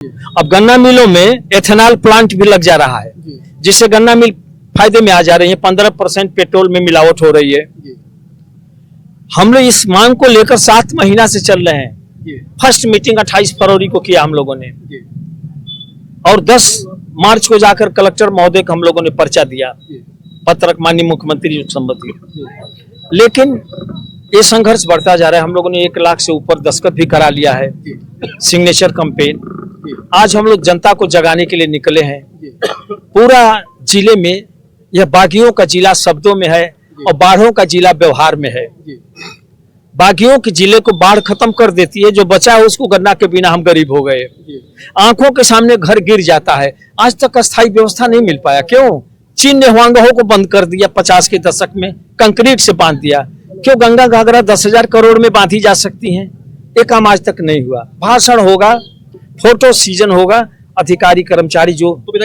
अब गन्ना मिलों में एथेनॉल प्लांट भी लग जा रहा है, जिससे गन्ना मिल फायदे में आ जा रही है। 15% पेट्रोल में मिलावट हो रही है। हम लोग इस मांग को लेकर 7 महीना से चल रहे हैं। फर्स्ट मीटिंग 28 फरवरी को किया हम लोगों ने, और 10 मार्च को जाकर कलेक्टर महोदय को हम लोगों ने पर्चा दिया, पत्र माननीय मुख्यमंत्री जी संबंधी। लेकिन ये संघर्ष बढ़ता जा रहा है। हम लोगों ने 1 लाख से ऊपर दस्तखत भी करा लिया है, सिग्नेचर कैंपेन। आज हम लोग जनता को जगाने के लिए निकले हैं। पूरा जिले में यह बागियों का जिला शब्दों में है और बाढ़ों का जिला व्यवहार में है। बागियों के जिले को बाढ़ खत्म कर देती है, जो बचा है उसको गन्ना के बिना हम गरीब हो गए। आंखों के सामने घर गिर जाता है। आज तक अस्थायी व्यवस्था नहीं मिल पाया। क्यों? चीन ने हुआंगहो को बंद कर दिया, 50 के दशक में कंक्रीट से बांध दिया। क्यों गंगा घाघरा 10,000 करोड़ में बांधी जा सकती हैं? ये काम आज तक नहीं हुआ। भाषण होगा, फोटो सीजन होगा, अधिकारी कर्मचारी जो